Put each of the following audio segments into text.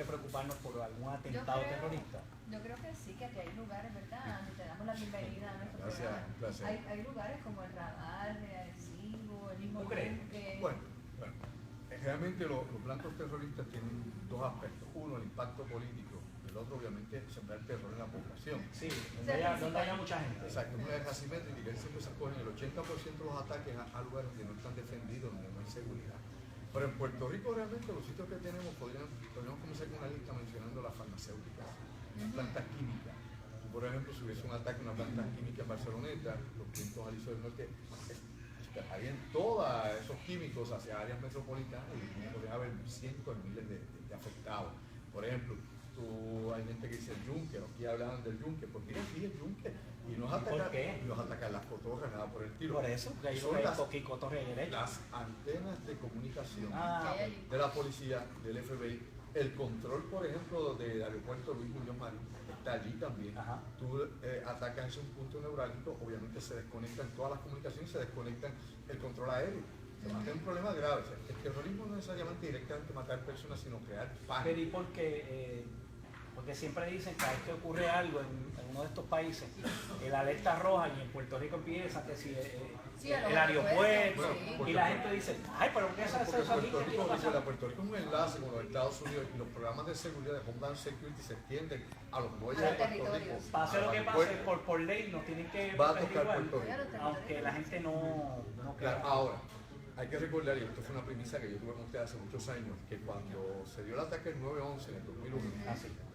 que preocuparnos por algún atentado terrorista? Yo creo que sí, que aquí hay lugares, ¿verdad? Te damos la bienvenida a nuestro programa. Hay lugares como el Radar, el Cibo, el mismo que... Bueno, realmente los blancos terroristas tienen dos aspectos. Uno, el impacto político. El otro, obviamente, sembrar el terror en la población. Sí, donde haya mucha gente. Exacto, una guerra asimétrica y que siempre se cogen el 80% de los ataques a lugares que no están defendidos, donde no hay seguridad. Pero en Puerto Rico realmente los sitios que tenemos podríamos comenzar con una lista mencionando las farmacéuticas, las plantas químicas. Por ejemplo, si hubiese un ataque a una planta química en Barceloneta, los vientos alisos del norte estarían todos esos químicos hacia áreas metropolitanas y podría haber cientos de miles de afectados. Por ejemplo, hay gente que dice el yunque, aquí hablaban del yunque, pues mira aquí el yunque, y no es atacar las cotorras, nada por el estilo. Por eso, son las antenas de comunicación de la policía, del FBI, el control, por ejemplo, del aeropuerto Luis Muñoz Marín, está allí también. Tú atacas ese punto neurálgico, obviamente se desconectan todas las comunicaciones, se desconectan el control aéreo. Se mata un problema grave. El terrorismo no necesariamente directamente matar personas, sino crear pánico. Pero ¿y por qué? Porque siempre dicen que cada vez que ocurre algo en uno de estos países, el alerta roja y en Puerto Rico empieza que si el aeropuerto y la gente dice, ay, pero ¿qué es eso? Puerto Rico es un enlace con los Estados Unidos y los programas de seguridad de Homeland Security se extienden a los muelles de Puerto Rico. Pase lo que pase, por ley nos tienen que va a tocar Puerto Rico, aunque la gente no crea. Ahora, hay que recordar, y esto fue una premisa que yo tuve con ustedes hace muchos años, que cuando se dio el ataque del 9/11 en el 2001,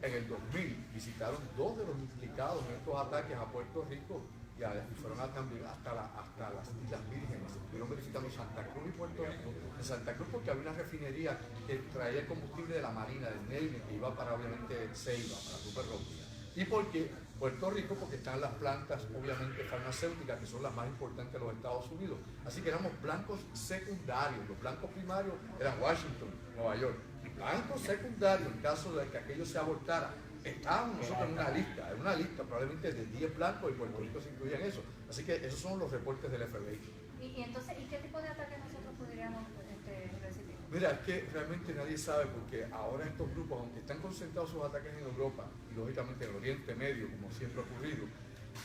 en el 2000 visitaron dos de los implicados en estos ataques a Puerto Rico y fueron también hasta las Islas Vírgenes. Estuvieron verificando Santa Cruz y Puerto Rico. En Santa Cruz porque había una refinería que traía el combustible de la Marina, del Navy, que iba para obviamente Ceiba, para Super Rocky. Y porque Puerto Rico, porque están las plantas obviamente farmacéuticas, que son las más importantes de los Estados Unidos. Así que éramos blancos secundarios. Los blancos primarios eran Washington, Nueva York. Blancos secundarios, en caso de que aquello se abortara, estábamos nosotros en una lista probablemente de 10 blancos y Puerto Rico se incluía en eso. Así que esos son los reportes del FBI. ¿Y entonces, ¿y qué tipo de ataques nosotros podríamos recibir? Mira, es que realmente nadie sabe porque ahora estos grupos, aunque están concentrados sus ataques en Europa y lógicamente en el Oriente Medio, como siempre ha ocurrido,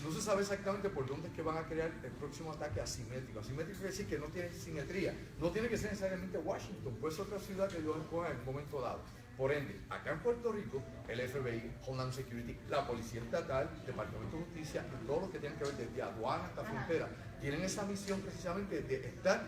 no se sabe exactamente por dónde es que van a crear el próximo ataque asimétrico. Asimétrico quiere decir que no tiene simetría, no tiene que ser necesariamente Washington, puede ser otra ciudad que ellos escojan en un momento dado. Por ende, acá en Puerto Rico, el FBI, Homeland Security, la Policía Estatal, Departamento de Justicia y todos los que tienen que ver desde aduana hasta frontera, tienen esa misión precisamente de estar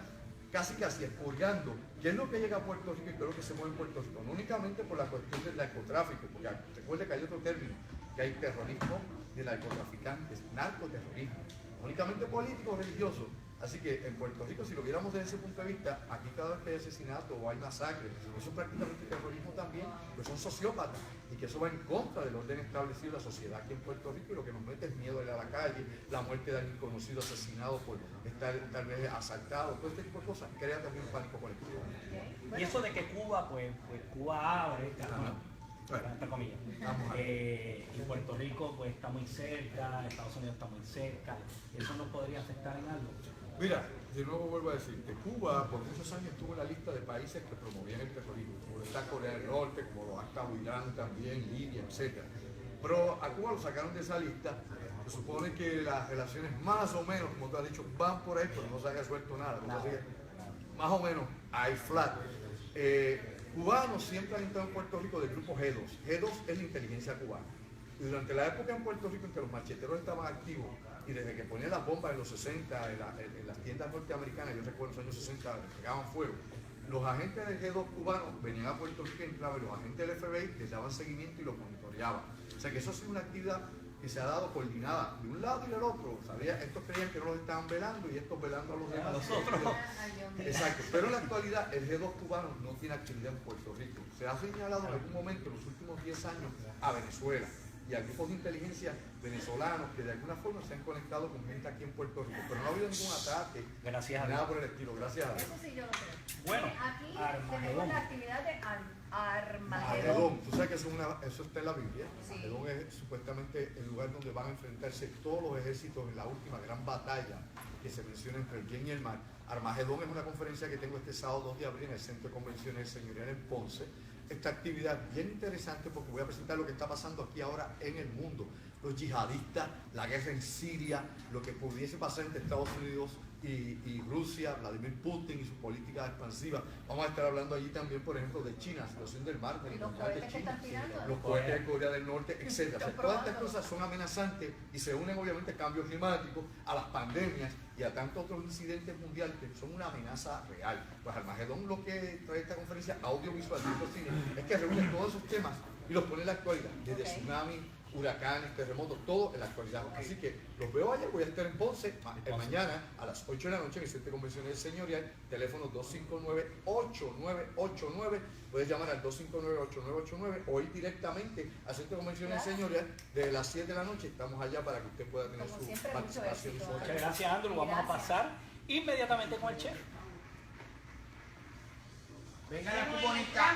casi expurgando qué es lo que llega a Puerto Rico y qué es lo que se mueve en Puerto Rico, no únicamente por la cuestión del narcotráfico, porque recuerde que hay otro término, que hay terrorismo de narcotraficantes, narcoterrorismo, no únicamente político o religioso. Así que en Puerto Rico, si lo viéramos desde ese punto de vista, aquí cada vez que hay asesinato o hay masacre, eso es prácticamente terrorismo también, pues son sociópatas y que eso va en contra del orden establecido de la sociedad aquí en Puerto Rico y lo que nos mete es miedo a ir a la calle, la muerte de alguien conocido asesinado por estar tal vez asaltado, todo este tipo de cosas crea también un pánico colectivo. Y eso de que Cuba, pues Cuba abre, entre comillas. Y Puerto Rico pues está muy cerca, Estados Unidos está muy cerca, ¿eso nos podría afectar en algo? Mira, de nuevo vuelvo a decirte, Cuba por muchos años estuvo en la lista de países que promovían el terrorismo, como está Corea del Norte, como lo ha estado Irán también, Libia, etc. Pero a Cuba lo sacaron de esa lista. Se supone que las relaciones más o menos, como tú has dicho, van por ahí, pero no se ha resuelto nada. Más o menos, hay flat. Cubanos siempre han estado en Puerto Rico del grupo G2. G2 es la inteligencia cubana. Y durante la época en Puerto Rico en que los macheteros estaban activos y desde que ponían las bombas en los 60 en las tiendas norteamericanas, yo recuerdo en los años 60, les pegaban fuego, los agentes del G2 cubanos venían a Puerto Rico y entraban, y los agentes del FBI les daban seguimiento y los monitoreaban. O sea que eso ha sido una actividad que se ha dado coordinada de un lado y del otro. ¿Sabía? Estos creían que no los estaban velando y estos velando a los demás. Exacto. Pero en la actualidad el G2 cubano no tiene actividad en Puerto Rico. Se ha señalado en algún momento en los últimos 10 años a Venezuela y a grupos de inteligencia venezolanos que de alguna forma se han conectado con gente aquí en Puerto Rico, pero no ha habido ningún ataque, nada por el estilo, gracias a Dios. Eso sí yo lo creo. Bueno, aquí tenemos la actividad de Armagedón. Tú sabes que eso está en la Biblia. Sí. Armagedón es supuestamente el lugar donde van a enfrentarse todos los ejércitos en la última gran batalla que se menciona entre el bien y el mal. Armagedón es una conferencia que tengo este sábado 2 de abril en el Centro de Convenciones Señorial en Ponce. esta actividad bien interesante porque voy a presentar lo que está pasando aquí ahora en el mundo. Los yihadistas, la guerra en Siria, lo que pudiese pasar entre Estados Unidos y Rusia, Vladimir Putin y su política expansiva. Vamos a estar hablando allí también, por ejemplo, de China, la situación del mar, de los cohetes que están tirando, los cohetes de Corea del Norte, etc. O sea, todas estas cosas son amenazantes y se unen obviamente a cambios climáticos, a las pandemias y a tantos otros incidentes mundiales que son una amenaza real. Pues Armagedón, lo que trae esta conferencia audiovisual de cine es que reúne todos esos temas y los pone en la actualidad, desde tsunami, huracanes, terremotos, todo en la actualidad. Así que los veo allá, voy a estar en Ponce mañana a las 8 de la noche en el Centro de Convenciones Señorial, teléfono 259-8989, puedes llamar al 259-8989 o ir directamente al Centro de Convenciones Señorial de las 7 de la noche, estamos allá para que usted pueda tener su participación. Muchas gracias, Andrew, vamos a pasar inmediatamente con el chef. Venga la bonita.